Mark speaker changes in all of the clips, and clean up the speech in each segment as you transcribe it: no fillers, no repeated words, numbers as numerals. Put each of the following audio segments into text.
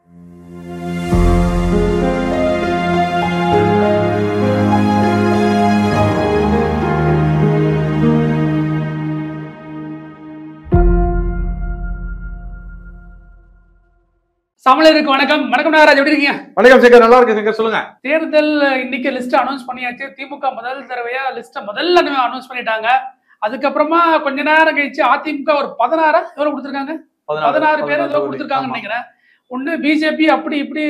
Speaker 1: சமலருக்கு வணக்கம். வணக்கம் நாகராஜ், எப்படி இருக்கீங்க?
Speaker 2: வணக்கம் சேகர், நல்லா இருக்கு சேகர், சொல்லுங்க.
Speaker 1: தேர்தல் இன்னைக்கு லிஸ்ட் அனௌன்ஸ் பண்ணியாச்சு. திமுக முதல் தடவையா லிஸ்ட முதல்ல அனௌன்ஸ் பண்ணிட்டாங்க. அதுக்கப்புறமா கொஞ்ச நேரம் கழிச்சு அதிமுக ஒரு 16 எவ்வளவு கொடுத்திருக்காங்க, 16 பேர் ஏதோ கொடுத்திருக்காங்கன்னு நினைக்கிறேன். ஒண்ணு பிஜேபி அப்படி இப்படி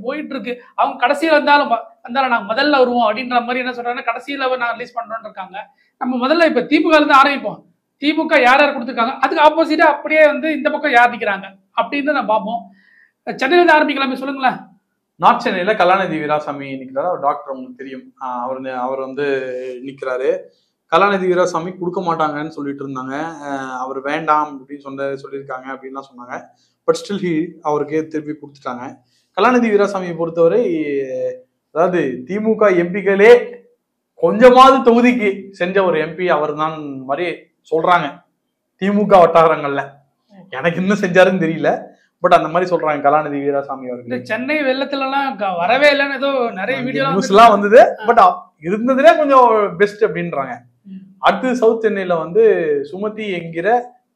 Speaker 1: போயிட்டு இருக்கு. அவங்க கடைசியில வந்தாலும் நாங்க முதல்ல வருவோம் அப்படின்ற மாதிரி என்ன சொல்றாங்க, கடைசியில நான் ரிலீஸ் பண்றோம்னு இருக்காங்க. நம்ம முதல்ல இப்ப திமுக இருந்து ஆரம்பிப்போம். திமுக யார் யார் கொடுத்திருக்காங்க, அதுக்கு ஆப்போசிட்டா அப்படியே இந்த பக்கம் யார் நிக்கிறாங்க அப்படின்னு நான் பார்ப்போம். சென்னையில ஆரம்பிக்கலாமே, சொல்லுங்களேன்.
Speaker 2: நார்த் சென்னையில கலாநிதி வீராசாமி நிக்கிறாரு. அவர் டாக்டர், உங்களுக்கு தெரியும். அவர் நிக்கிறாரு. கலாநிதி வீராசாமி கொடுக்க மாட்டாங்கன்னு சொல்லிட்டு இருந்தாங்க. அவர் வேண்டாம் அப்படின்னு சொல்லியிருக்காங்க அப்படின்லாம் சொன்னாங்க. பட் ஸ்டில் அவருக்கு திருப்பி கொடுத்துட்டாங்க. கலாநிதி வீராசாமியை பொறுத்தவரை, அதாவது திமுக எம்பிக்களே கொஞ்சமாவது தொகுதிக்கு செஞ்ச ஒரு எம்பி அவர் தான் மாதிரி சொல்றாங்க திமுக வட்டாரங்கள்ல. எனக்கு இன்னும் செஞ்சாருன்னு தெரியல, பட் அந்த மாதிரி சொல்றாங்க கலாநிதி வீராசாமி அவர்கள்.
Speaker 1: சென்னை வெள்ளத்துல எல்லாம் வரவே இல்லைன்னு ஏதோ நிறைய வீடியோ
Speaker 2: நியூஸ்லாம் வந்தது. பட் இருந்ததுலே கொஞ்சம் பெஸ்ட் அப்படின்றாங்க. அடுத்து சவுத் சென்னையில சுமதி என்கிற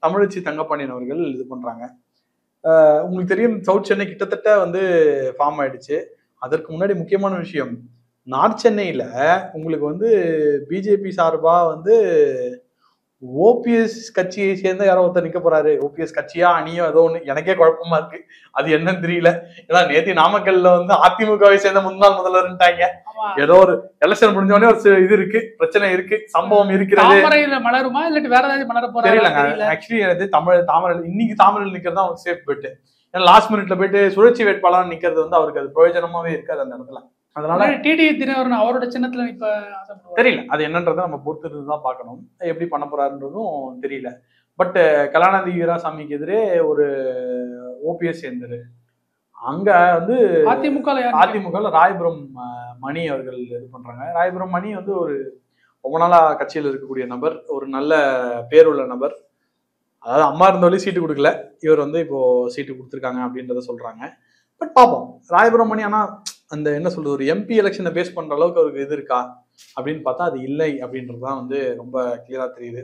Speaker 2: தமிழச்சி தங்கப்பாண்டியன் அவர்கள் இது பண்றாங்க. உங்களுக்கு தெரியும், சவுத் சென்னை கிட்டத்தட்ட ஃபார்ம் ஆயிடுச்சு. அதற்கு முன்னாடி முக்கியமான விஷயம், நார்த் சென்னையில உங்களுக்கு பிஜேபி சார்பா ஓபிஎஸ் கட்சியை சேர்ந்த யாரோ ஒருத்தர் நிக்க போறாரு. ஓபிஎஸ் கட்சியா அணியோ ஏதோ ஒண்ணு, எனக்கே குழப்பமா இருக்கு. அது என்னன்னு தெரியல. ஏன்னா நேத்தி நாமக்கல்ல அதிமுகவை சேர்ந்த முன்னாள் முதல்வர்ட்டாங்க. ஏதோ ஒரு எலெக்ஷன் முடிஞ்சோடனே ஒரு இது இருக்கு, பிரச்சனை இருக்கு, சம்பவம் இருக்கிறது.
Speaker 1: மலருமா இல்ல வேற ஏதாவது மலர போறா
Speaker 2: தெரியல. ஆக்சுவலி தாமரை இன்னைக்கு தாமரையில் நிக்கிறது தான் அவருக்கு சேஃப் பெட். ஏன்னா லாஸ்ட் மினிட்ல போயிட்டு சுழற்சி வேட்பாளர் நிக்கிறது அவருக்கு அது பிரயோஜனமாவே இருக்காது அந்த இடத்துல. அதனால
Speaker 1: டிடி தினகரன் அவரோட சின்னத்துல இப்ப
Speaker 2: தெரியல, அது என்னன்றதை நம்ம பொறுத்து தான் பார்க்கணும். எப்படி பண்ண போறாருன்றதும் தெரியல. பட் கலாநிதி வீராசாமிக்கு எதிரே ஒரு ஓபிஎஸ் சேர்ந்தாரு. அங்க அதிமுக ராயபுரம் மணி அவர்கள் இது பண்றாங்க. ராயபுரம் மணி ஒரு ரொம்ப நாளா கட்சியில் இருக்கக்கூடிய நபர், ஒரு நல்ல பேருள்ள நபர். அதாவது அம்மா இருந்தவரையும் சீட்டு கொடுக்கல, இவர் இப்போ சீட்டு கொடுத்துருக்காங்க அப்படின்றத சொல்றாங்க. பட் பார்ப்போம். ராயபுரம் மணி ஆனா அந்த என்ன சொல்றது, ஒரு எம்பி எலெக்ஷனை பேஸ் பண்ற அளவுக்கு அவருக்கு இது இருக்கா அப்படின்னு பார்த்தா அது இல்லை அப்படின்றதுதான் ரொம்ப கிளியரா தெரியுது.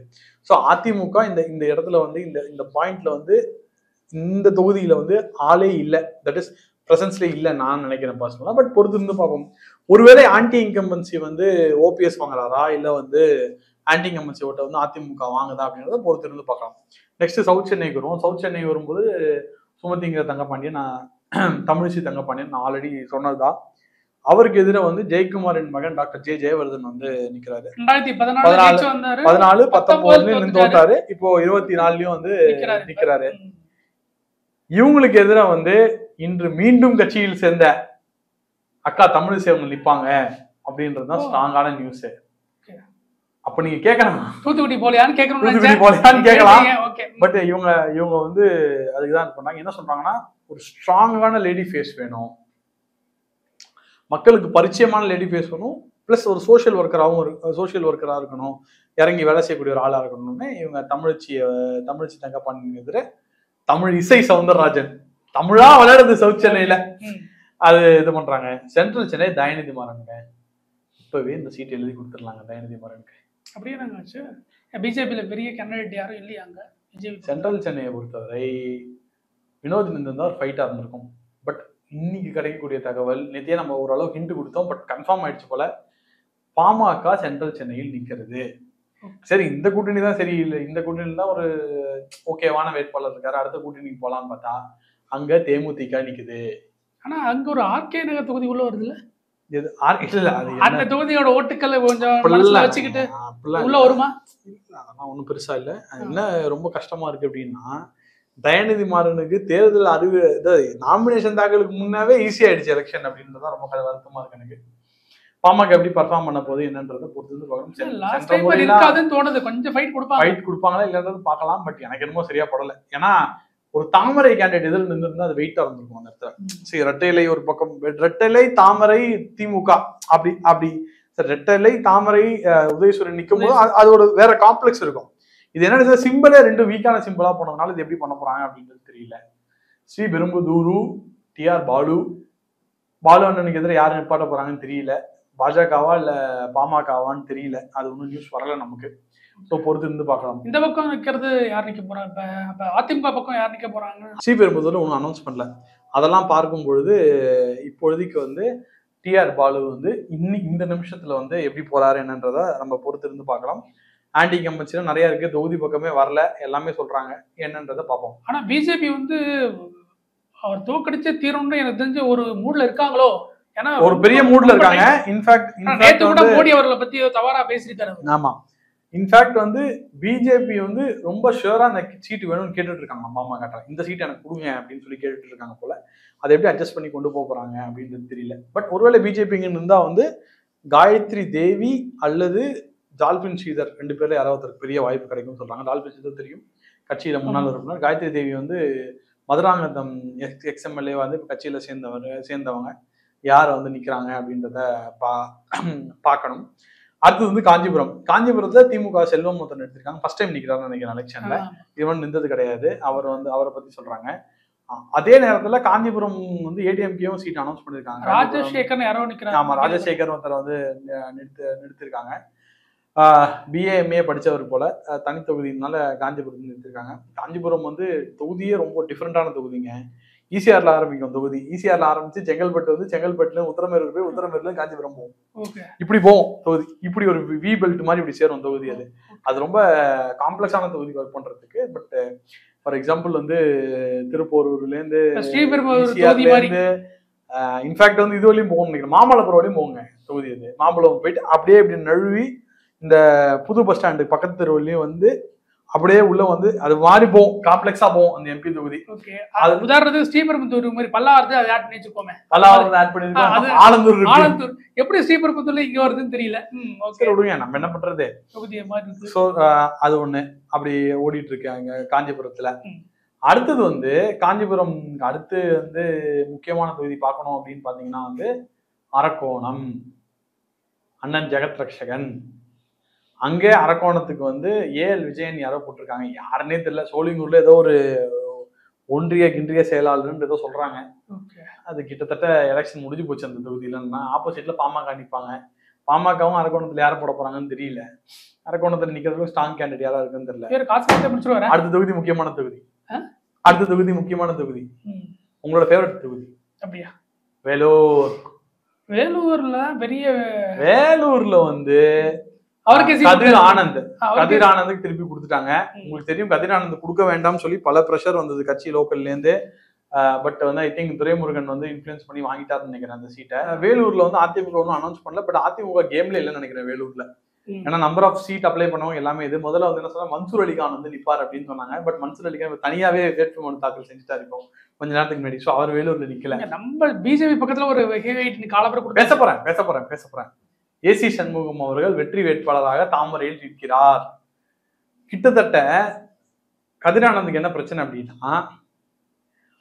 Speaker 2: ஸோ அதிமுக இந்த இடத்துல இந்த பாயிண்ட்ல இந்த தொகுதியில ஆளே இல்லை, தட் இஸ் பிரசன்ஸ்ல இல்லை நான் நினைக்கிறேன் பர்சனலா. பட் பொறுத்து இருந்து பார்ப்போம். ஒருவேளை ஆன்டி இன்கம்பன்சி ஓபிஎஸ் வாங்குறாரா இல்ல ஆன்டி இன்கம்பன்சி ஓட்ட அதிமுக வாங்குதா அப்படின்றத பொறுத்து இருந்து பார்க்கலாம். நெக்ஸ்ட் சவுத் சென்னைக்கு வருவோம். சவுத் சென்னை வரும்போது சுமதிங்கிற தங்கப்பாண்டியன், தமிழிசை தங்கப்பாண்டியன் நான் ஆல்ரெடி சொன்னதுதான். அவருக்கு எதிராக ஜெயக்குமாரின் மகன் டாக்டர் ஜெயவர்தன் நிக்கிறாரு. 2014, 2019 தோத்தாரு. இப்போ 2024 நிக்கிறாரு. இவங்களுக்கு எதிராக இன்று மீண்டும் கட்சியில் சேர்ந்த அக்கா தமிழிசை அவங்க நிப்பாங்க அப்படின்றதுதான் ஸ்ட்ராங்கான நியூஸ். அப்ப நீங்க கேட்கலாம்,
Speaker 1: தூத்துக்குடி போலையான்னு
Speaker 2: கேட்கலாம். பட் இவங்க அதுக்குதான் பண்ணாங்க. என்ன சொல்றாங்கன்னா, ஒரு ஸ்ட்ராங்கான லேடி ஃபேஸ் வேணும், மக்களுக்கு பரிச்சயமான லேடி ஃபேஸ் வேணும், பிளஸ் ஒரு சோசியல் ஒர்க்கரா இருக்கணும், இறங்கி வேலை செய்யக்கூடிய ஒரு ஆளா இருக்கணும்னு இவங்க தமிழச்சி தங்கப்பாண்டியன் எதிர தமிழ் இசை சவுந்தரராஜன், தமிழா வளருது சவுத் சென்னையில, அது இது பண்றாங்க. சென்ட்ரல் சென்னை தயநிதி மாறனுங்க இப்பவே இந்த சீட் எழுதி கொடுத்துடலாங்க தயநிதி மாறனுக்கு.
Speaker 1: அப்படியே பிஜேபியில பெரிய கேண்டிடேட் யாரும் இல்லையாங்க.
Speaker 2: சென்ட்ரல் சென்னையை பொறுத்தவரை வினோத் இருந்தா ஒரு ஃபைட்டா இருந்திருக்கும். பட் இன்னைக்கு கிடைக்கக்கூடிய தகவல், நேத்தியே நம்ம ஓரளவு ஹிண்ட் கொடுத்தோம், பட் கன்ஃபார்ம் ஆயிடுச்சு போல, பாமக சென்ட்ரல் சென்னையில் நிக்கிறது. சரி, இந்த கூட்டணி தான் சரியில்லை, இந்த கூட்டணியில் தான் ஒரு ஓகேவான வேட்பாளர் இருக்காரு, அடுத்த கூட்டணிக்கு போலான்னு பார்த்தா அங்க தேமுதிக நிக்குது.
Speaker 1: ஆனா அங்க ஒரு ஆர்கே நகர் தொகுதி உள்ள வருது இல்ல,
Speaker 2: அந்த
Speaker 1: தொகுதியோட ஓட்டுக்களை கொஞ்சம் வச்சுக்கிட்டு உள்ள வருமா?
Speaker 2: அதெல்லாம் ஒன்றும் பெருசா இல்லை. என்ன ரொம்ப கஷ்டமா இருக்கு அப்படின்னா, தயநிதி மாறனுக்கு தேர்தல் நாமினேஷன் தாக்கலுக்கு முன்னாவே ஈஸி ஆயிடுச்சு எலெக்ஷன் அப்படின்றதான் ரொம்ப வருத்தமா இருக்கு எனக்கு. பாமக எப்படி பர்ஃபார்ம் பண்ண போது என்னன்றதை பொறுத்து பார்க்கணும்.
Speaker 1: கொஞ்சம் ஃபைட்
Speaker 2: கொடுப்பாங்களா இல்லைன்றது பார்க்கலாம். பட் எனக்கு என்னமோ சரியா படல. ஏன்னா ஒரு தாமரை கேண்டிடேட் எதில் நின்றுருந்தா அது வெயிட்டா இருந்திருக்கும் அந்த இடத்துல. சரி, ரெட்டைலை ஒரு பக்கம், ரெட்டைலை தாமரை திமுக அப்படி ரெட்டைலை தாமரை உதயசூரன் நிற்கும் போது அதோட வேற காம்ப்ளெக்ஸ் இருக்கும். இது என்ன சிம்பிளே ரெண்டு வீக்கான சிம்பிளா போனதுனால இது எப்படி பண்ண போறாங்க அப்படின்றது தெரியல. ஸ்ரீபெரும்புதூர் டிஆர் பாலு. பாலு அண்ணனுக்கு எதிராக யார் நிப்பாட்ட போறாங்கன்னு தெரியல. பாஜகவா இல்ல பாமகவான்னு தெரியல. அது ஒன்றும் நியூஸ் வரல நமக்கு. ஸோ பொறுத்து இருந்து பார்க்கலாம்.
Speaker 1: இந்த பக்கம் நிற்கிறது யார் நிற்க போறாங்க? இப்ப அதிமுக பக்கம் யார் நிற்க போறாங்க?
Speaker 2: ஸ்ரீபெரும்புதூர்ல ஒன்றும் அனௌன்ஸ் பண்ணல. அதெல்லாம் பார்க்கும் பொழுது இப்பொழுதைக்கு வந்து டிஆர் பாலு வந்து இன்னைக்கு இந்த நிமிஷத்துல வந்து எப்படி போறாரு என்னன்றத நம்ம பொறுத்து இருந்து பார்க்கலாம். ஆன்டி கம்பன்சில நிறைய இருக்கு, தொகுதி பக்கமே வரல, எல்லாமே சொல்றாங்க, என்னன்றதை பார்ப்போம்.
Speaker 1: ஆனா பிஜேபி வந்து அவர் தோக்கடிச்சே தீரணும்னு எனக்கு தெரிஞ்ச ஒரு மூட்ல இருக்காங்களோ. ஏன்னா
Speaker 2: ஒரு பெரிய மூட்ல இருக்காங்க. இன்ஃபேக்ட்
Speaker 1: நேத்து கூட மோடி அவர்களை பத்தி தவறா பேசிருக்காரு.
Speaker 2: ஆமா, இன்ஃபேக்ட் வந்து பிஜேபி வந்து ரொம்ப ஷுவரா அந்த சீட்டு வேணும்னு கேட்டுட்டு இருக்காங்க. பாமக இந்த சீட் எனக்கு கொடுங்க அப்படின்னு சொல்லி கேட்டுட்டு இருக்காங்க போல. அதை எப்படி அட்ஜஸ்ட் பண்ணி கொண்டு போறாங்க அப்படின்றது தெரியல. பட் ஒருவேளை பிஜேபிங்க இருந்தா வந்து காயத்ரி தேவி அல்லது டால்பின் ஸ்ரீதர் 2 பேர்ல யாராவது பெரிய வாய்ப்பு கிடைக்கும் சொல்றாங்க. டால்பின் ஸ்ரீதர் தெரியும், கட்சியில முன்னாள் உறுப்பினர். காயத்ரி தேவி வந்து மதுராந்தகம் எக்ஸ்எம்எல்ஏ வந்து கட்சியில சேர்ந்தவங்க. யார் வந்து நிக்கிறாங்க அப்படின்றத பார்க்கணும். அடுத்தது வந்து காஞ்சிபுரத்துல திமுக செல்வம் ஒருத்தர் எடுத்திருக்காங்க. ஃபர்ஸ்ட் டைம் நிக்கிறாருன்னு நினைக்கிறேன் எலெக்ஷன்ல. இவன் நின்றது கிடையாது. அவரை பத்தி சொல்றாங்க. அதே நேரத்துல காஞ்சிபுரம் வந்து ஏடிஎம்கேவும் சீட் அனௌன்ஸ் பண்ணிருக்காங்க.
Speaker 1: ராஜசேகர் யாரோ நிக்கிறாங்க.
Speaker 2: ஆமா, ராஜசேகர் ஒருத்தர் வந்து நிறுத்திருக்காங்க. பிஏஎம்ஏ படிச்சவர் போல. தனி தொகுதினால காஞ்சிபுரம் நிறுத்திருக்காங்க. காஞ்சிபுரம் வந்து தொகுதியே ரொம்ப டிஃப்ரெண்டான தொகுதிங்க. ஈசிஆர்ல ஆரம்பிக்கும் தொகுதி. ஈசிஆர்ல ஆரம்பிச்சு செங்கல்பட்டு வந்து செங்கல்பட்டுல உத்தரமேரூர் போய் உத்தரமேரூர்ல காஞ்சிபுரம் போகும். இப்படி போகும் தொகுதி. இப்படி ஒரு வி பெல்ட் மாதிரி இப்படி சேரும் தொகுதி. அது ரொம்ப காம்ப்ளெக்ஸான தொகுதி ஒர்க் பண்றதுக்கு. பட் ஃபார் எக்ஸாம்பிள் வந்து திருப்போரூர்ல இருந்து இன்ஃபேக்ட் வந்து இது வரையும் போகணும்னு நினைக்கிறேன். மாமல்லபுரம் வரையும் போங்க தொகுதி. அது மாமல்லபுரம் போயிட்டு அப்படியே இப்படி நழுவி இந்த புது பஸ் ஸ்டாண்டு பக்கத்து தெருவுலயும் வந்து அப்படியே உள்ள வந்து அது மாதிரி போகும். காம்ப்ளெக்ஸா போகும் அந்த எம்பி தொகுதி.
Speaker 1: உதாரணத்துக்கு ஸ்ரீபெரும்புத்தூர் மாதிரி பல்லாவரத்து அதை ஆட் பண்ணி வச்சுக்கோமே.
Speaker 2: பல்லாவரத்து ஆட் பண்ணிருக்கோம். ஆலந்தூர்
Speaker 1: எப்படி ஸ்ரீபெரும்புத்தூர்ல இங்க வருதுன்னு தெரியல.
Speaker 2: விடுங்க, நம்ம என்ன பண்றது.
Speaker 1: தொகுதியை மாதிரி
Speaker 2: சோ அது ஒண்ணு அப்படி ஓடிட்டு இருக்கு அங்க காஞ்சிபுரத்துல. அடுத்தது வந்து காஞ்சிபுரம் அடுத்து வந்து முக்கியமான தொகுதி பார்க்கணும் அப்படின்னு பாத்தீங்கன்னா வந்து அரக்கோணம். அண்ணன் ஜெகத் ரக்ஷகன். அங்கே அரக்கோணத்துக்கு வந்து ஏஎல் விஜயன் யாரோ போட்டிருக்காங்க. யாருன்னே தெரியல. சோழிங்கூர்ல ஏதோ ஒரு ஒன்றிய கின்றிய செயலாளர்னு ஏதோ சொல்றாங்க. அது கிட்டத்தட்ட எலெக்ஷன் முடிஞ்சு போச்சு அந்த தொகுதியில. ஆப்போசிட்ல பாமக நிற்பாங்க. பாமகவும் அரக்கோணத்துல யாரை போட போறாங்கன்னு தெரியல. அரக்கோணத்துல நிக்கிறதுக்கும் ஸ்ட்ராங் கேண்டிடேட் யாரா இருக்குன்னு தெரியல. அடுத்த தொகுதி முக்கியமான தொகுதி. உங்களோட ஃபேவரட் தொகுதி அப்படியா? வேலூர்ல பெரிய வேலூர்ல வந்து கதிர் ஆனந்துக்கு திருப்பி கொடுத்துட்டாங்க. உங்களுக்கு தெரியும், கதிர் ஆனந்த் கொடுக்க வேண்டாம்னு சொல்லி பல ப்ரெஷர் வந்தது கட்சி லோக்கல்ல இருந்து. பட் வந்து ஐ திங்க் துரைமுருகன் வந்து இன்ஃபுளுன்ஸ் பண்ணி வாங்கிட்டாருன்னு நினைக்கிறேன் அந்த சீட்டை. வேலூர்ல வந்து அதிமுக ஒன்றும் அனௌன்ஸ் பண்ணல. பட் அதிமுக கேம்ல இல்லைன்னு நினைக்கிறேன் வேலூர்ல. ஏன்னா நம்பர் ஆஃப் சீட் அப்ளை பண்ணவங்க எல்லாமே இது. முதல்ல வந்து என்ன சொன்னா மன்சூர் அலிகான் வந்து நிப்பார் அப்படின்னு சொன்னாங்க. பட் மன்சூர் அலிகான் தனியாவே வேட்புமனு தாக்கல் செஞ்சுட்டா இருக்கும் கொஞ்ச நேரத்துக்கு முன்னாடி. ஸோ அவர் வேலூர்ல நிக்கல. நம்ம பிஜேபி பக்கத்துல ஒரு பேச போறேன். ஏசி சண்முகம் அவர்கள் வெற்றி வேட்பாளராக தாமரையில் நிற்கிறார். கிட்டத்தட்ட கதிர் ஆனந்துக்கு என்ன பிரச்சனை அப்படின்னா,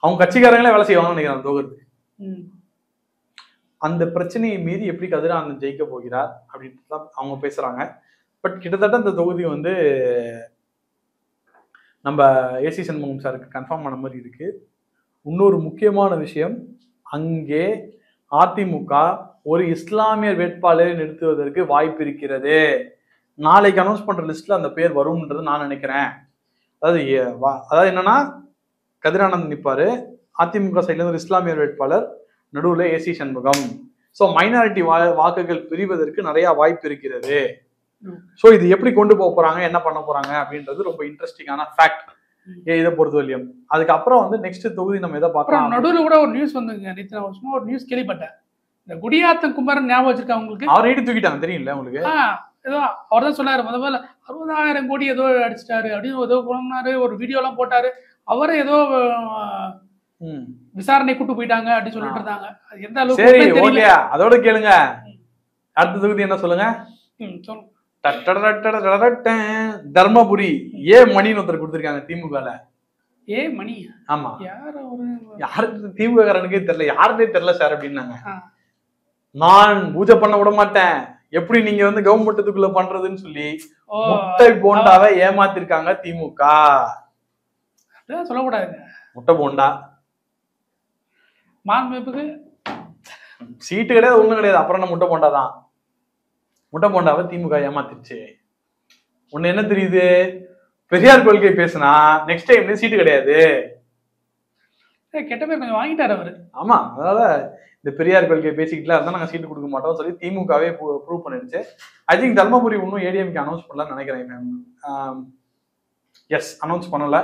Speaker 2: அவங்க கட்சிக்காரங்களே வேலை செய்வாங்கன்னு நினைக்கிறாங்க தோகிறதுக்கு. அந்த பிரச்சனையை மீறி எப்படி கதிர் ஆனந்த் ஜெயிக்க போகிறார் அப்படின்ட்டு தான் அவங்க பேசுறாங்க. பட் கிட்டத்தட்ட இந்த தொகுதி வந்து நம்ம ஏசி சண்முகம் சாருக்கு கன்ஃபார்ம் ஆன மாதிரி இருக்கு. இன்னொரு முக்கியமான விஷயம், அங்கே அதிமுக ஒரு இஸ்லாமிய வேட்பாளரை நிறுத்துவதற்கு வாய்ப்பு இருக்கிறது. நாளைக்கு அனௌன்ஸ் பண்ற லிஸ்ட்ல அந்த பேர் வரும்ன்றது நான் நினைக்கிறேன். அதாவது என்னன்னா, கதிர் ஆனந்த் நிற்பாரு, அதிமுக சைட்ல இருந்து ஒரு இஸ்லாமிய வேட்பாளர், நடுவுல ஏசி சண்முகம். ஸோ மைனாரிட்டி வாக்குகள் பிரிவதற்கு நிறைய வாய்ப்பு இருக்கிறது. ஸோ இது எப்படி கொண்டு போக போறாங்க, என்ன பண்ண போறாங்க அப்படின்றது ரொம்ப இன்ட்ரெஸ்டிங்கான ஃபேக்ட் இதை பொறுத்தவரையும். அதுக்கப்புறம் வந்து நெக்ஸ்ட் தொகுதி நம்ம எதை பார்க்கலாம்.
Speaker 1: நடுவில் கூட ஒரு நியூஸ் வந்துங்க, சும்மா ஒரு நியூஸ் கேள்விப்பட்டேன். இந்த குடியாத்தம் குமரன் ஞாபகம் வச்சிருக்காங்க உங்களுக்கு?
Speaker 2: அவர் ஐடி தூக்கிட்டாங்க தெரியும்ல உங்களுக்கு?
Speaker 1: ஏதோ அவர் தான் சொன்னாரு, முதல்ல 60,000 கோடி ஏதோ அடிச்சிட்டாரு அப்படின்னு ஏதோ போனாரு, ஒரு வீடியோ எல்லாம் போட்டாரு. அவரை ஏதோ விசாரணை கூட்டு போயிட்டாங்க அப்படின்னு சொல்லிட்டு இருந்தாங்க. அது எந்த அளவுக்கு அதோட கேளுங்க. அடுத்த தொகுதி என்ன சொல்லுங்க? தர்மபுரி ஏ மணின்னு ஒருத்தர் கொடுத்திருக்காங்க திமுகல. ஏ மணி? ஆமா. யாருக்கு திமுக காரனுக்கே தெரியல, யாருன்னே தெரியல சார் அப்படின்னாங்க. நான் பூஜை பண்ண விட மாட்டேன், எப்படி நீங்க வந்து கவர்மெண்ட்டுக்குள்ள பண்றதுன்னு சொல்லி முட்டை போண்டாவை ஏமாத்திருக்காங்க திமுக. சொல்லக்கூடாது. முட்டை போண்டா மாண்புக்கு
Speaker 2: சீட்டு கிடையாது, ஒண்ணும் கிடையாது. அப்புறம் என்ன முட்டை போண்டாதான். முட்டை போண்டாவை திமுக ஏமாத்திருச்சு. ஒண்ணு என்ன தெரியுது, பெரியார் கொள்கை பேசினா நெக்ஸ்ட் டைம் சீட்டு கிடையாது.
Speaker 1: கெட்ட பேர் கொஞ்சம் வாங்கிட்டாரு அவரு.
Speaker 2: ஆமா, அதனால இந்த பெரியார் கொள்கை பேசிக்கிட்டுலாம் இருந்தா நாங்க சீட்டு கொடுக்க மாட்டோம் சொல்லி திமுகவே ப்ரூவ் பண்ணிருச்சு. ஐ திங்க் தர்மபுரி இன்னும் ஏடிஎம்கே அனௌன்ஸ் பண்ணலாம்னு நினைக்கிறேன். எஸ், அனௌன்ஸ் பண்ணல.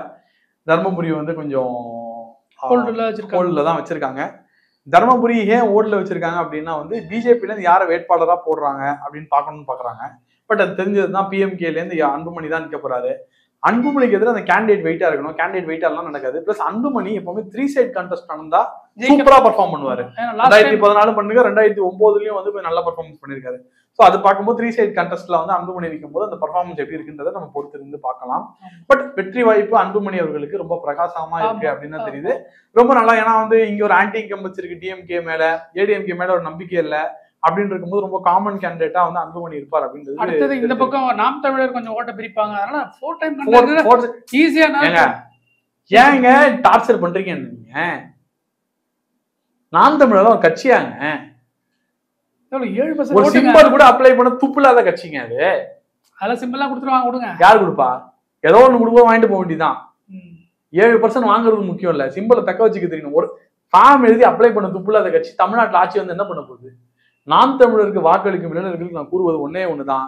Speaker 2: தர்மபுரி வந்து கொஞ்சம் ஹோல்ட்ல தான் வச்சிருக்காங்க. தர்மபுரி ஏன் ஓட்ல வச்சிருக்காங்க அப்படின்னா வந்து பிஜேபில இருந்து யாரை வேட்பாளரா போடுறாங்க அப்படின்னு பார்க்கணும்னு பாக்குறாங்க. பட் அது தெரிஞ்சதுதான் பிஎம்கேல இருந்து அன்புமணி தான் நிற்க போறாரு. அன்புமணிக்கு எதிராக அந்த கேண்டிடேட் வெயிட்டா இருக்கணும். கேண்டிடேட் வெயிட்டா எல்லாம் நடக்காது. பிளஸ் அன்புமணி எப்பவுமே 3 சைட் கண்டெஸ்ட் நடந்தா சூப்பரா பெர்ஃபார்ம் பண்ணுவாரு. 2014 பண்ணுங்க, 2009லயும் வந்து நல்லா பெர்ஃபார்மன்ஸ் பண்ணிருக்காரு. சோ அது பார்க்கும்போது 3 சைட் கண்டெஸ்ட்ல வந்து அன்புமணி நிற்கும் போது அந்த பெர்ஃபார்மன்ஸ் எப்படி இருக்குன்றதை நம்ம பொறுத்து இருந்து பார்க்கலாம். பட் வெற்றி வாய்ப்பு அன்புமணி அவர்களுக்கு ரொம்ப பிரகாசமா இருக்கு அப்படின்னு தெரியுது. ரொம்ப நல்லா. ஏன்னா வந்து இங்க ஒரு ஆன்டி இன்கம்பன்சி இருக்கு டிஎம்கே மேல, ஏடிஎம்கே மேல ஒரு நம்பிக்கை இல்லை அப்படின்னு இருக்கும்போது ரொம்ப காமன் கேண்டிடேட்டா வந்து அன்புமணி இருப்பார் அப்படின்றது.
Speaker 1: அடுத்தது இந்த பக்கம் நாம் தமிழர் கொஞ்சம் ஓட்ட பிரிப்பாங்க. அதனால 4 டைம் ஈஸியா.
Speaker 2: ஏங்க டார்ச்சர் பண்றீங்க நீங்க? நாம் தமிழர் ஒரு கட்சியாங்க.
Speaker 1: 7%
Speaker 2: ஒரு சிம்பிள் கூட அப்ளை பண்ண துப்புலாத கட்சிங்க அது.
Speaker 1: அதெல்லாம் சிம்பிளா கொடுத்துருவாங்க. கொடுங்க.
Speaker 2: யார் கொடுப்பா? ஏதோ ஒண்ணு கொடுப்போம், வாங்கிட்டு போக வேண்டியதான். 7% வாங்குறது முக்கியம் இல்ல, சிம்பிளை தக்க வச்சுக்க தெரியணும். ஒரு ஃபார்ம் எழுதி அப்ளை பண்ண துப்புலாத கட்சி தமிழ்நாட்டில் ஆட்சி வந்து என்ன பண்ண போகுது? நாம் தமிழருக்கு வாக்களிக்கும் இளைஞர்களுக்கு நான் கூறுவது ஒன்னே ஒண்ணுதான்,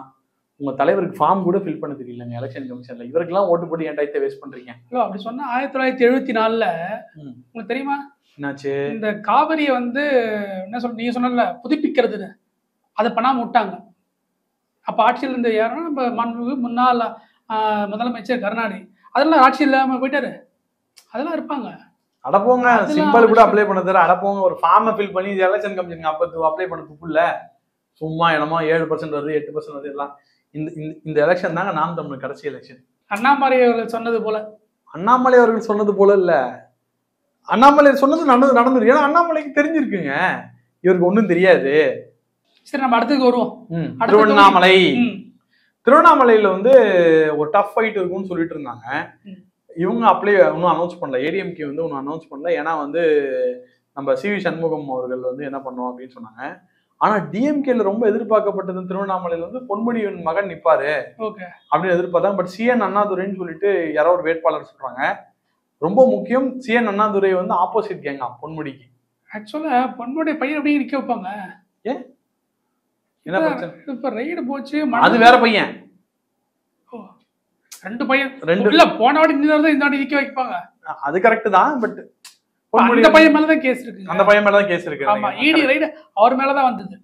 Speaker 2: உங்க தலைவருக்கு ஃபார்ம் கூட ஃபில் பண்ண தெரியலங்க எலெக்ஷன் கமிஷன்ல. இவருக்கெல்லாம் ஓட்டு போட்டு என் டைத்தை வேஸ்ட் பண்றீங்க.
Speaker 1: அப்படி சொன்னா 1974ல உங்களுக்கு தெரியுமா
Speaker 2: என்னாச்சு? இந்த
Speaker 1: காவிரியை வந்து என்ன சொல்ற, நீங்க சொன்னல புதுப்பிக்கிறதுன்னு அதை பண்ணாம விட்டாங்க. அப்ப ஆட்சியில் இருந்த யாருன்னா நம்ம மாண்புமிகு முன்னாள் முதலமைச்சர் கருணாநிதி. அதெல்லாம் ஆட்சி இல்லாம போயிட்டாரு. அதெல்லாம் இருப்பாங்க.
Speaker 2: அடப்போங்க, சிம்பிள் கூட அப்ளை பண்ண தர அடப்போங்க. ஒரு ஃபார்மை ஃபில் பண்ணி எலெக்ஷன் கமிஷன் அப்ப அப்ளை பண்ண துப்பு இல்ல. சும்மா என்னமோ 7% வருது 8% வருது எல்லாம். இந்த எலெக்ஷன் தாங்க நாம் தமிழ் கடைசி எலெக்ஷன்.
Speaker 1: அண்ணாமலை அவர்கள் சொன்னது போல.
Speaker 2: அண்ணாமலை அவர்கள் சொன்னது போல இல்ல, அண்ணாமலை சொன்னது நடந்துருக்கு. ஏன்னா அண்ணாமலைக்கு தெரிஞ்சிருக்குங்க இவருக்கு ஒண்ணும் தெரியாது.
Speaker 1: சரி, நம்ம அடுத்ததுக்கு வருவோம்.
Speaker 2: திருவண்ணாமலை. திருவண்ணாமலையில வந்து ஒரு டஃப் ஃபைட் இருக்கும்னு சொல்லிட்டு இருந்தாங்க. இவங்க அப்ளை ஒன்றும் அனௌன்ஸ் பண்ணல, ஏடிஎம்கே வந்து ஒன்றும் அனௌன்ஸ் பண்ணல. ஏன்னா வந்து நம்ம சிவி சண்முகம் அவர்கள் வந்து என்ன பண்ணோம் அப்படின்னு சொன்னாங்க. ஆனா டிஎம்கேல ரொம்ப எதிர்பார்க்கப்பட்டது திருவண்ணாமலையில வந்து பொன்முடியின் மகன் நிப்பாரு அப்படின்னு எதிர்பார்த்தாங்க. பட் சிஎன் அண்ணாதுரைன்னு சொல்லிட்டு யாரோ ஒரு வேட்பாளர் சொல்றாங்க. ரொம்ப முக்கியம், சிஎன் அண்ணாதுரை வந்து ஆப்போசிட் கேங்கா பொன்முடிக்கு.
Speaker 1: ஆக்சுவலா பொன்முடி பையன் அப்படியே நிக்க வைப்பாங்க.
Speaker 2: ஏன் என்ன பிரச்சனை?
Speaker 1: இப்ப ரைடு போச்சு,
Speaker 2: அது வேற பையன்.
Speaker 1: 2 பையன் 2 இல்ல, போன வாட்டி இந்த வாட்டி நிக்க வைப்பாங்க.
Speaker 2: அது கரெக்ட் தான். பட்
Speaker 1: அந்த பையன் மேலதான் கேஸ் இருக்கு.
Speaker 2: அந்த பையன் மேலதான் கேஸ் இருக்கு.
Speaker 1: ஆமா, இடி ரைடு அவர் மேலதான் வந்தது.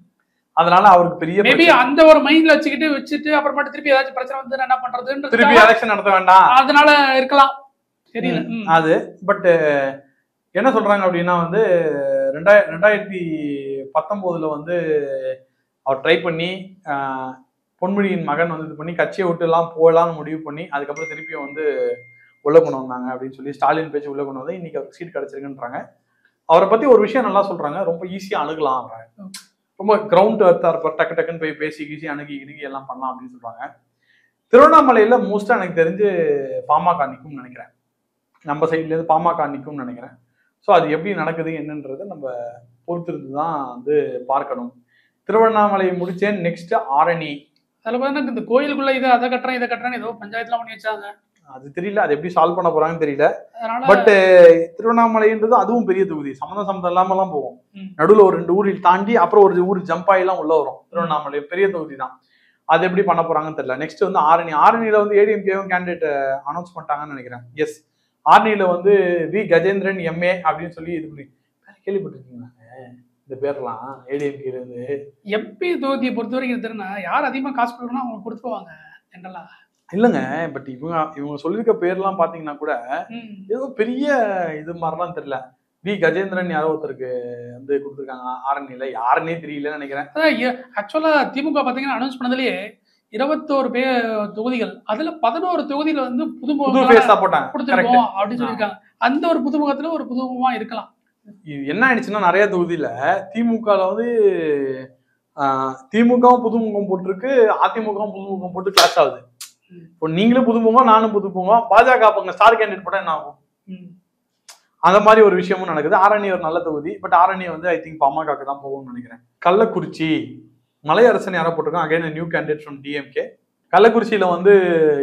Speaker 2: அதனால அவருக்கு பெரிய
Speaker 1: மேபி அந்த ஒரு மைண்ட்ல வச்சுட்டு அப்புறமா திருப்பி ஏதாச்சும் பிரச்சனை வந்து என்ன பண்றதுன்னு
Speaker 2: திருப்பி எலெக்ஷன் நடத்த வேண்டாம்
Speaker 1: அதனால இருக்கலாம், தெரியல
Speaker 2: அது. பட் என்ன சொல்றாங்க அப்படின்னா வந்து 2019 வந்து அவர் ட்ரை பண்ணி பொன்முடியின் மகன் வந்து இது பண்ணி கட்சியை விட்டு எல்லாம் போகலான்னு முடிவு பண்ணி அதுக்கப்புறம் திருப்பியும் வந்து உள்ள கொண்டு வந்தாங்க அப்படின்னு சொல்லி ஸ்டாலின் பேச்சு உள்ள கொண்டு வந்து இன்னைக்கு அவருக்கு சீட் கிடைச்சிருக்குன்றாங்க. அவரை பத்தி ஒரு விஷயம் நல்லா சொல்றாங்க, ரொம்ப ஈஸியா அணுகலாம், அவரை ரொம்ப கிரவுண்ட் எர்த்தா இருப்பார், டக்கு டக்குன்னு போய் பேசி கீசி அணுகி எல்லாம் பண்ணலாம் அப்படின்னு சொல்றாங்க. திருவண்ணாமலையில மோஸ்டா எனக்கு தெரிஞ்சு பாமக நிற்கும்னு நினைக்கிறேன். நம்ம சைட்ல இருந்து பாமக நிற்கும்னு நினைக்கிறேன். ஸோ அது எப்படி நடக்குது என்னன்றதை நம்ம பொறுத்திருந்து தான் வந்து பார்க்கணும். திருவண்ணாமலை முடிச்சேன், நெக்ஸ்ட் ஆரணி.
Speaker 1: அதில் பார்த்தீங்கன்னா இந்த கோயிலுக்குள்ள அதை கட்டுறேன் ஏதோ பஞ்சாயத்துல பண்ணி வச்சாங்க. அது
Speaker 2: தெரியல, அது எப்படி சால்வ் பண்ண போறாங்கன்னு தெரியல. பட் திருவண்ணாமலைன்றது அதுவும் பெரிய தொகுதி, சம்மந்தம் இல்லாம எல்லாம் போகும். நடுவில் ஒரு 2 ஊரில் தாண்டி அப்புறம் ஒரு ஊர் ஜம்ப் ஆகிலாம் உள்ள வரும். திருவண்ணாமலை பெரிய தொகுதி தான். அது எப்படி பண்ண போறாங்கன்னு தெரியல. நெக்ஸ்ட் வந்து ஆரணி. ஆரணியில வந்து ஏடிஎம்கேவும் கேண்டிடேட் அனௌன்ஸ் பண்ணிட்டாங்கன்னு நினைக்கிறேன். எஸ், ஆரணியில வந்து வி கஜேந்திரன் எம்ஏ அப்படின்னு சொல்லி இது பண்ணி கேள்விப்பட்டிருக்கீங்களா இந்த பேர்லாம்? ஏடிஎம்கே இருந்து
Speaker 1: எம்பி தொகுதியை பொறுத்த வரைக்கும் தெரியுமா, யார் அதிகமா காசு கொடுக்கணும் அவங்க கொடுத்துருவாங்க ஜென்ரலா.
Speaker 2: இல்லைங்க, பட் இவங்க சொல்லியிருக்க பேர்லாம் பாத்தீங்கன்னா கூட ஏதோ பெரிய இது மாதிரிலாம் தெரியல. வி கஜேந்திரன் யாரோ ஒருத்தருக்கு வந்து கொடுத்துருக்காங்க ஆரணியில, யாருன்னே தெரியலன்னு நினைக்கிறேன்.
Speaker 1: ஆக்சுவலா திமுக பாத்தீங்கன்னா அனௌன்ஸ் பண்ணதுலயே 21 தொகுதிகள், அதுல 11 தொகுதியில வந்து புதுமுகம் கொடுத்துருக்கோம் அப்படின்னு சொல்லியிருக்காங்க. அந்த ஒரு புதுமுகத்துல ஒரு புதுமுகமா இருக்கலாம்.
Speaker 2: என்ன ஆயிடுச்சுன்னா நிறைய தொகுதியில திமுகல வந்து திமுகவும் புதுமுகம் போட்டிருக்கு, அதிமுகவும் புதுமுகம் போட்டு கிளாஸ் ஆகுது. இப்போ நீங்களும் புதுமுகம் நானும் புதுமுகம், பாஜக பங்க ஸ்டார் கேண்டிடேட் போட்டா என்ன ஆகும்? அந்த மாதிரி ஒரு விஷயமும் நடக்குது. ஆரணி ஒரு நல்ல தொகுதி, பட் ஆரணி வந்து ஐ திங்க் பாமகக்கு தான் போகும்னு நினைக்கிறேன். கள்ளக்குறிச்சி மலையரசன் யாரை போட்டிருக்காங்க, again new candidate from DMK. கள்ளக்குறிச்சியில வந்து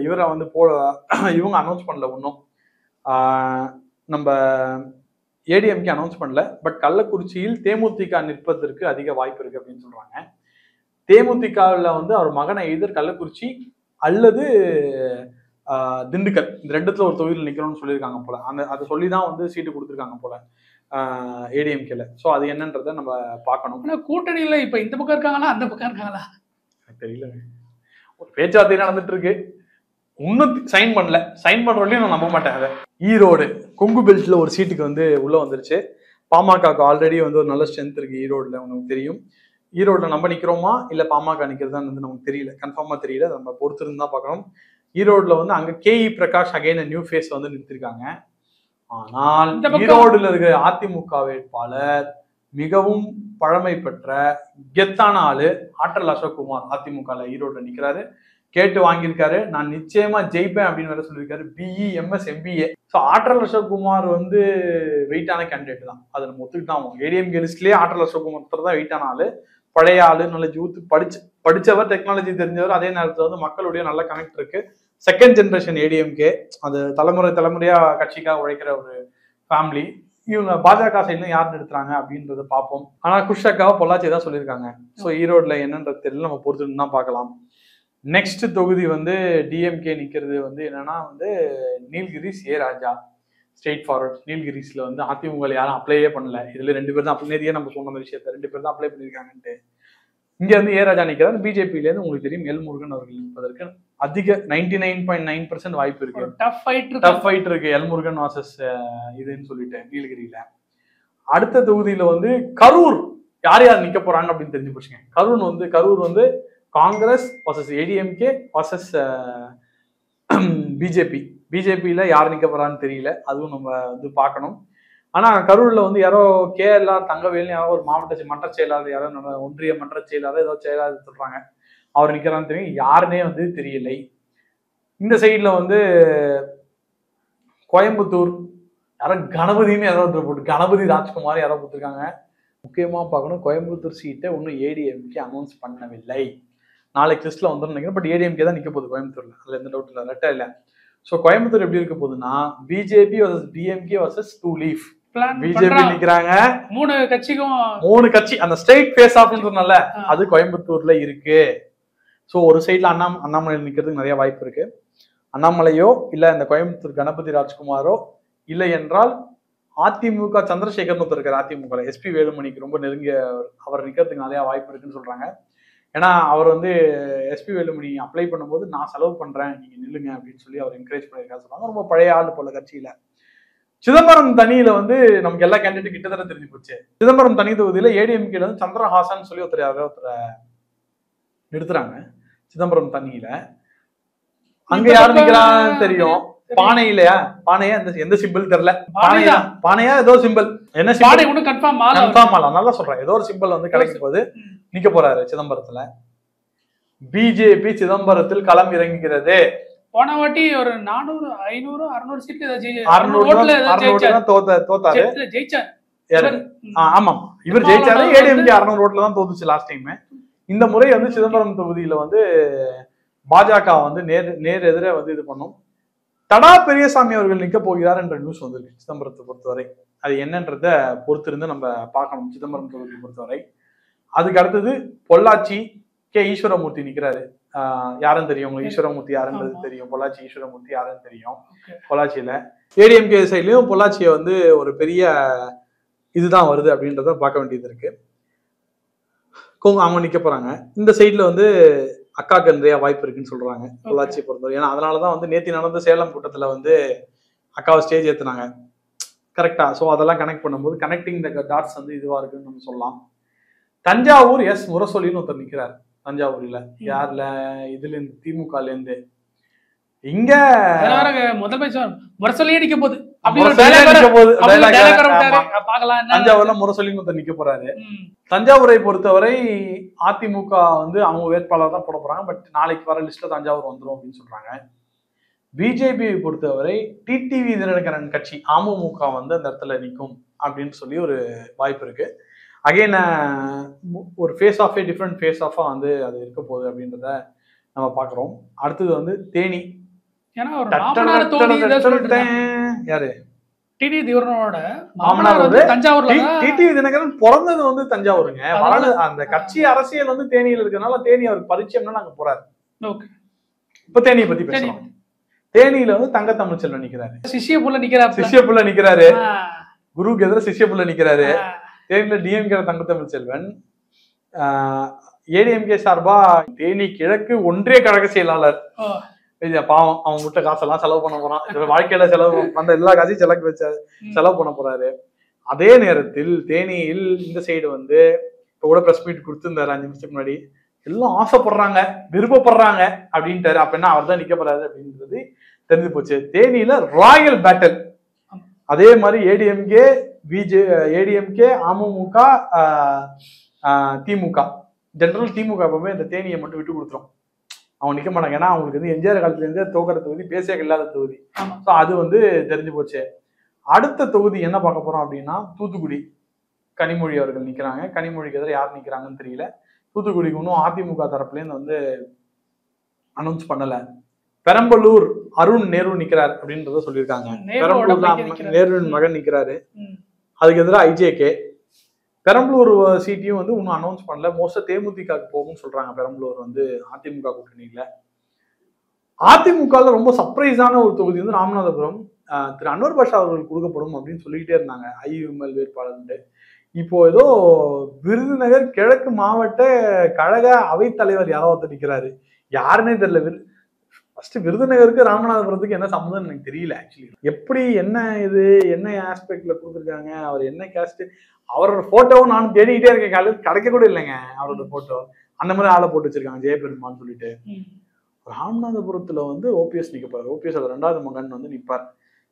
Speaker 2: இவரை வந்து இவங்க அனௌன்ஸ் பண்ணல இன்னும், நம்ம ஏடிஎம்கே அனௌன்ஸ் பண்ணல. பட் கள்ளக்குறிச்சியில் தேமுதிக நிற்பதற்கு அதிக வாய்ப்பு இருக்கு அப்படின்னு சொல்றாங்க. தேமுதிகவில் வந்து அவர் மகனை எதிர் கள்ளக்குறிச்சி அல்லது திண்டுக்கல், இந்த ரெண்டுத்துல ஒரு தொகுதியில் நிக்கணும்னு சொல்லியிருக்காங்க போல. அதை சொல்லிதான் வந்து சீட்டு கொடுத்துருக்காங்க போல ஏடிஎம்கேல. ஸோ அது என்னன்றதை நம்ம பார்க்கணும்.
Speaker 1: கூட்டணியில இப்ப இந்த பக்கம் இருக்காங்களா அந்த பக்கம் இருக்காங்களா
Speaker 2: தெரியல. ஒரு பேச்சுவார்த்தை நடந்துட்டு இருக்கு, இன்னும் சைன் பண்ணல. சைன் பண்றவரையும் நான் நம்ப மாட்டேன். அதை ஈரோடு கொங்கு பெல்ட்ல ஒரு சீட்டுக்கு வந்து உள்ள வந்துருச்சு. பாமகக்கு ஆல்ரெடி வந்து ஒரு நல்ல ஸ்ட்ரென்த் இருக்கு ஈரோடுல, உனக்கு தெரியும். ஈரோடுல நம்ம நிக்கிறோமா இல்ல பாமக நிக்கிறதான்னு வந்து நமக்கு தெரியல, கன்ஃபார்மா தெரியல. நம்ம பொறுத்திருந்து தான் பார்க்கணும். ஈரோடுல வந்து அங்க கேஇ பிரகாஷ் அகைன் நியூ ஃபேஸ் வந்து நிறுத்திருக்காங்க. ஆனால் ஈரோடுல இருக்கிற அதிமுக வேட்பாளர் மிகவும் பழமை பெற்ற கெத்தான ஆளு ஆற்றல் அசோக்குமார் அதிமுக ஈரோடுல நிக்கிறாரு. கேட்டு வாங்கியிருக்காரு, நான் நிச்சயமா ஜெயிப்பேன் அப்படின்னு வேற சொல்லியிருக்காரு. BE MS MBA. ஸோ ஆற்றல் அசோக்குமார் வந்து வெயிட்டான கேண்டிடேட் தான், அதை நம்ம ஒத்துக்கிட்டு தான். ஏடிஎம்கே லிஸ்ட்லயே ஆற்றல் அசோக்குமார் தான் வெயிட்டான ஆளு, பழைய ஆளு, நல்ல யூத், படிச்சவர், டெக்னாலஜி தெரிஞ்சவர். அதே நேரத்தில் வந்து மக்களுடைய நல்ல கனெக்ட் இருக்கு. செகண்ட் ஜென்ரேஷன் ஏடிஎம்கே, அது தலைமுறையா கட்சிக்காக உழைக்கிற ஒரு ஃபேமிலி. இவங்க பாஜக சைட்ல யார் நிறுத்துறாங்க அப்படின்றத பார்ப்போம். ஆனா குஷாக்காவை பொள்ளாச்சி தான் சொல்லியிருக்காங்க. ஸோ ஈரோடுல என்னன்றது தெரியல, நம்ம பொறுத்து தான் பார்க்கலாம். நெக்ஸ்ட் தொகுதி வந்து டிஎம்கே நிக்கிறது வந்து என்னன்னா வந்து Nilgiris A Raja. Straight forward. நீல்கிரிஸ்ல வந்து அதிமுக யாரும் அப்ளையே பண்ணல. இதுல 2 பேர் தான் அப்ளை, நம்ம சொன்ன விஷயத்த 2 பேர் தான் அப்ளை பண்ணிருக்காங்கன்ட்டு. இங்க வந்து ஏ ராஜா நிக்கிறார். பிஜேபியில இருந்து உங்களுக்கு தெரியும் எல் முருகன் அவர்கள் நிற்பதற்கு அதிக 99.9% வாய்ப்பு இருக்கு. டஃப் ஃபைட் இருக்கு எல் முருகன் வாசஸ் இதுன்னு சொல்லிட்டு நீலகிரியில. அடுத்த தொகுதியில வந்து கரூர் யார் யார் நிக்க போறாங்க அப்படின்னு தெரிஞ்சு போச்சுங்க. கரூர் வந்து காங்கிரஸ் வர்சஸ் ஏடிஎம்கே வர்சஸ் பிஜேபியில யார் நிக்க போறான்னு தெரியல, அதுவும் நம்ம வந்து பார்க்கணும். ஆனா கரூர்ல வந்து யாரோ கேஎல்ஆர் தங்கவேல்னு யாரோ ஒரு மாவட்ட மன்ற செயலாளர், யாரோ ஒன்றிய மன்ற செயலாளர், ஏதோ செயலாளர் சொல்றாங்க, அவர் நிக்கிறான்னு தெரியும். யாருன்னே வந்து தெரியலை. இந்த சைட்ல வந்து கோயம்புத்தூர் யாரோ கணபதினு யாரோ போட்டு, கணபதி ராஜ்குமார் யாரோ கொடுத்துருக்காங்க. முக்கியமா பார்க்கணும், கோயம்புத்தூர் சீட்டை ஒன்னும் ஏடிஎம்கே அனௌன்ஸ் பண்ணவில்லை. நாளைக்கு லிஸ்ட்ல வந்துடும் நினைக்கிறேன். பட் ஏடிஎம்கே தான் நிக்க போகுது கோயம்புத்தூர்ல, அதுல எந்த டவுட் இல்லை, ரெட்டா இல்லை. ஸோ கோயம்புத்தூர் எப்படி இருக்க போகுதுன்னா BJP versus DMK versus two leaf. BJP நிக்கிறாங்க, 3 கட்சி அந்த ஸ்ட்ரெயிட் ஃபேஸ் ஆஃப்ன்றதுனால அது கோயம்புத்தூர்ல இருக்கு. ஸோ ஒரு சைட்ல அண்ணாமலை நிக்கிறதுக்கு நிறைய வாய்ப்பு இருக்கு. அண்ணாமலையோ இல்ல இந்த கோயம்புத்தூர் கணபதி ராஜ்குமாரோ இல்லை என்றால் அதிமுக சந்திரசேகர்னு ஒருத்தர் இருக்காரு. அதிமுக எஸ்பி வேலுமணிக்கு ரொம்ப நெருங்கிய அவர் நிக்கிறதுக்கு நிறைய வாய்ப்பு இருக்குன்னு சொல்றாங்க. ஏன்னா அவர் வந்து எஸ்பி வேலுமணி அப்ளை பண்ணும்போது நான் செலவு பண்றேன், நீங்க நில்லுங்க அப்படின்னு சொல்லி அவர் என்கரேஜ் பண்ணியிருக்காரு சொல்றாங்க. ரொம்ப பழைய ஆள் போல கட்சியில. சிதம்பரம் தனியில வந்து நமக்கு எல்லா கேண்டிடேட் கிட்டத்தட்ட தெரிஞ்சு போச்சு. சிதம்பரம் தனி தொகுதியில ஏடிஎம்கேல வந்து சந்திரஹாசன் சொல்லி ஒருத்தரை நிறுத்துறாங்க சிதம்பரம் தனியில. அங்க யாரு நிக்கிறான்னு தெரியும். பானையிலயா, பானையா எந்த சிம்பிள் தெரியல, பானையா ஏதோ சிம்பிள், என்ன சிம்பிள் கன்ஃபார்ம் ஆல, நல்லா சொல்றேன். ஏதோ ஒரு சிம்பிள் வந்து கிடைக்கும் போது நிக்க போறாரு சிதம்பரத்துல. பிஜேபி சிதம்பரத்தில் களம் இறங்குகிறது.
Speaker 1: போன வாட்டி ஒரு 400, 500, 600 சீட்
Speaker 2: தோத்தாரு. ஆமா, இவர் ஜெயிச்சாரு. ஏடிஎம்கே 600 ஓட்ல தான் தோத்துச்சு லாஸ்ட் டைம். இந்த முறை வந்து சிதம்பரம் தொகுதியில வந்து பாஜக வந்து நேர் எதிர வந்து இது பண்ணும். தடா பெரியசாமி அவர்கள் நிக்க போகிறார் என்ற நியூஸ் வந்திருக்கு சிதம்பரத்தை பொறுத்தவரை. அது என்னன்றத பொறுத்திருந்து நம்ம பார்க்கணும். சிதம்பரம் தொகுதியை பொறுத்தவரை அதுக்கு அடுத்தது பொள்ளாச்சி ஈஸ்வரமூர்த்தி நிக்கிறாரு. யாருன்னு தெரியும் உங்களுக்கு? ஈஸ்வரமூர்த்தி யாருன்றது தெரியும். பொள்ளாச்சி ஈஸ்வரமூர்த்தி யாருன்னு தெரியும். பொள்ளாச்சியில ஏடிஎம்கே சைட்லயும் பொள்ளாச்சியை வந்து ஒரு பெரிய இதுதான் வருது அப்படின்றத பார்க்க வேண்டியது இருக்கு. அவங்க நிக்க போறாங்க. இந்த சைட்ல வந்து அக்காக்கு நிறைய வாய்ப்பு இருக்குன்னு சொல்றாங்க பொள்ளாச்சியை பொறுத்தவரை. ஏன்னா அதனாலதான் வந்து நேற்று நடந்த சேலம் கூட்டத்துல வந்து அக்காவை ஸ்டேஜ் ஏத்துனாங்க கரெக்டா. ஸோ அதெல்லாம் கனெக்ட் பண்ணும்போது கனெக்டிங் த டாட்ஸ் வந்து இதுவா இருக்குன்னு நம்ம சொல்லலாம். தஞ்சாவூர் எஸ் முரசொலின்னு ஒருத்தர் நிக்கிறார் தஞ்சாவூர்ல. யாருல? இதுல இருந்து திமுகல இருந்து. இங்க
Speaker 1: முரசொலியே நிக்க போகுது.
Speaker 2: தஞ்சாவூர்ல முரசொலின்னு ஒருத்தர் நிக்க போறாரு. தஞ்சாவூரை பொறுத்தவரை அதிமுக வந்து அவங்க வேட்பாளர் தான் போட போறாங்க. பட் நாளைக்கு வர லிஸ்ட்ல தஞ்சாவூர் வந்துடும் அப்படின்னு சொல்றாங்க. பிஜேபியை பொறுத்தவரை டிடிவி தினகரன் கட்சி அமமுக வந்து அந்த இடத்துல நிற்கும் அப்படின்னு சொல்லி ஒரு வாய்ப்பு இருக்கு. அகைன் ஒரு ஃபேஸ் ஆஃப் டிஃப்ரெண்ட் ஃபேஸ் ஆஃபா வந்து அது இருக்க போகுது அப்படின்றத நம்ம பாக்குறோம். அடுத்தது வந்து தேனி. யாரு?
Speaker 1: டிடிவி தினகரனோட
Speaker 2: மாமனார் வந்து
Speaker 1: தஞ்சாவூர்ல.
Speaker 2: டிடிவி தினகரன் பிறந்தது வந்து தஞ்சாவூருங்க. அந்த கட்சி அரசியல் வந்து தேனியில இருக்கனால தேனி அவருக்கு பரிச்சயம்னா அங்க போறாரு. இப்ப தேனியை பத்தி பேசலாம். தேனியில வந்து தங்க தமிழ்ச்செல்வன் நிக்கிறாரு.
Speaker 1: சிஷ்ய புள்ள
Speaker 2: நிக்கிறாரு. குருவுக்கு எதிராக சிஷ்ய புள்ள நிக்கிறாரு. தேனியில டிஎம்கே தங்க தமிழ்ச்செல்வன், ஏடிஎம்கே சார்பா தேனி கிழக்கு ஒன்றிய கழக செயலாளர். பாவம், அவங்க விட்ட காசெல்லாம் செலவு பண்ண போறான். வாழ்க்கையில செலவு அந்த எல்லா காசையும் செலவு பண்ண போறாரு. அதே நேரத்தில் தேனியில் இந்த சைடு வந்து இப்ப கூட பிரஸ் மீட் கொடுத்துருந்தாரு 5 நிமிஷத்துக்கு முன்னாடி. எல்லாம் ஆசைப்படுறாங்க, விருப்பப்படுறாங்க அப்படின்ட்டாரு. அப்ப என்ன அவர் தான் நிக்க போறாரு அப்படின்றது தெரிஞ்சு போச்சு. தேனியில ராயல் பேட்டில். அதே மாதிரி ஏடிஎம்கே அமமுக திமுக. ஜெனரல் திமுக எப்பவுமே இந்த தேனியை மட்டும் விட்டு கொடுத்துரும். அவங்க நிக்க மாட்டாங்க. ஏன்னா அவங்களுக்கு வந்து எம்ஜிஆர் காலத்துல இருந்தே தோக்கிற தொகுதி, பேசே இல்லாத தொகுதி. ஸோ அது வந்து தெரிஞ்சு போச்சு. அடுத்த தொகுதி என்ன பார்க்க போறோம் அப்படின்னா தூத்துக்குடி. கனிமொழி அவர்கள் நிக்கிறாங்க. கனிமொழிக்கு எதிராக யார் நிக்கிறாங்கன்னு தெரியல. தூத்துக்குடிக்கு இன்னும் அதிமுக தரப்புலேருந்து வந்து அனௌன்ஸ் பண்ணல. பெரம்பலூர் அருண் நேரு நிக்கிறார் அப்படின்றத சொல்லியிருக்காங்க. பெரம்பலூர்ல நேருவின் மகன் நிக்கிறாரு. அதுக்கு எதிராக ஐஜேகே. பெரம்பலூர் சீட்டையும் வந்து இன்னும் அனௌன்ஸ் பண்ணல. மோஸ்டா தேமுதிகக்கு போகும்னு சொல்றாங்க. பெரம்பலூர் வந்து அதிமுக கூட்டணியில. அதிமுகல ரொம்ப சர்ப்ரைஸான ஒரு தொகுதி வந்து ராமநாதபுரம். திரு அன்வர் பாஷா அவர்களுக்கு கொடுக்கப்படும் அப்படின்னு சொல்லிக்கிட்டே இருந்தாங்க ஐயுஎம்எல் வேட்பாளர். இப்போ ஏதோ விருதுநகர் கிழக்கு மாவட்ட கழக அவைத்தலைவர் யாரோ ஒருத்தர் நிற்கிறாரு. யாருன்னே தெரியல. ஃபர்ஸ்ட் விருதுநகருக்கு ராமநாதபுரத்துக்கு என்ன சம்மந்தம் எனக்கு தெரியல. ஆக்சுவலி எப்படி என்ன இது என்ன ஆஸ்பெக்ட்ல கொடுத்துருக்காங்க, அவர் என்ன கேஸ்ட், அவரோட போட்டோவும் நானும் தேடிக்கிட்டே இருக்கேன். காலையில் கிடைக்க கூட இல்லைங்க அவரோட போட்டோ. அந்த மாதிரி ஆளை போட்டு வச்சிருக்காங்க ஜெயபெருமான்னு சொல்லிட்டு. ராமநாதபுரத்துல வந்து ஓபிஎஸ் நிக்க போறாரு. ஓபிஎஸ் அவர் 2வது மகன் வந்து நிற்பார்.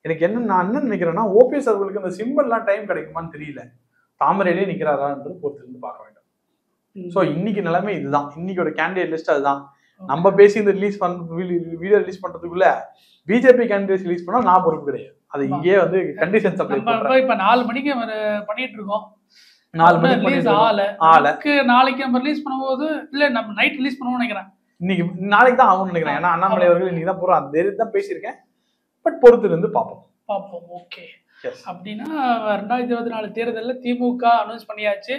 Speaker 2: எனக்கு நான் என்ன நினைக்கிறேன்னா ஓபிஎஸ் அவர்களுக்கு அந்த சிம்பிள்லாம் டைம் கிடைக்குமான்னு தெரியல. தாமரையிலே நிக்கிறாரான்றது பொறுத்திருந்து பார்க்க வேண்டும். ஸோ இன்னைக்கு நிலைமை இதுதான். இன்னைக்கோட கேண்டிடேட் லிஸ்ட் அதுதான். நம்ம பேசி இந்த வீடியோ ரிலீஸ் பண்றதுக்குள்ள பிஜேபி கேண்டிடேட் ரிலீஸ் பண்ணா நான் பொறுப்பு கிடையாது. அது இங்கே வந்து கண்டிஷன்ஸ் அப்ளை பண்றோம்.
Speaker 1: இப்ப 4 மணிக்கு பண்ணிட்டு இருக்கோம்.
Speaker 2: 4 மணிக்கு
Speaker 1: நாளைக்கு நம்ம ரிலீஸ் பண்ணும்போது இல்ல நம்ம நைட் ரிலீஸ் பண்ணுவோம்னு நினைக்கிறேன்.
Speaker 2: இன்னைக்கு நாளைக்கு தான் ஆகும்னு நினைக்கிறேன். ஏன்னா அண்ணாமலை அவர்கள் இன்னைக்கு தான் போறோம். அந்த தான் பேசியிருக்கேன். பட் பொறுத்து இருந்து பார்ப்போம்.
Speaker 1: ஓகே. அப்படின்னா 2024 தேர்தலில் திமுக அனௌன்ஸ் பண்ணியாச்சு.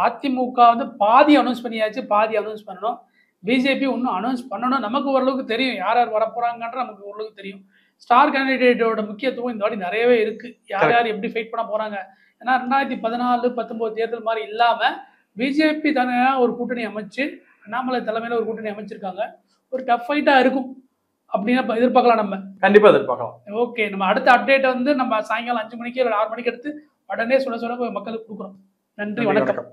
Speaker 1: அதிமுக வந்து பாதி அனௌன்ஸ் பண்ணியாச்சு, பாதி அனௌன்ஸ் பண்ணணும். பிஜேபி இன்னும் அனௌன்ஸ் பண்ணணும். நமக்கு ஓரளவுக்கு தெரியும் யார் யார் வரப்போறாங்கன்ற நமக்கு ஓரளவுக்கு தெரியும். ஸ்டார் கேண்டிடேட்டோட முக்கியத்துவம் இந்த வாட்டி நிறையவே இருக்கு. யார் யார் எப்படி ஃபைட் பண்ண போறாங்க. ஏன்னா 2014, 19 தேர்தல் மாதிரி இல்லாம பிஜேபி தனியா ஒரு கூட்டணி அமைச்சு அண்ணாமலை தலைமையில ஒரு கூட்டணி அமைச்சிருக்காங்க. ஒரு டஃப் ஃபைட்டா இருக்கும் அப்படின்னு எதிர்பார்க்கலாம். நம்ம
Speaker 2: கண்டிப்பா எதிர்பார்க்கலாம்.
Speaker 1: ஓகே, நம்ம அடுத்த அப்டேட் வந்து நம்ம சாயங்காலம் 5 மணிக்கு இல்லை 6 மணிக்கு எடுத்து உடனே சொல்ல மக்களுக்கு கொடுக்குறோம். நன்றி, வணக்கம்.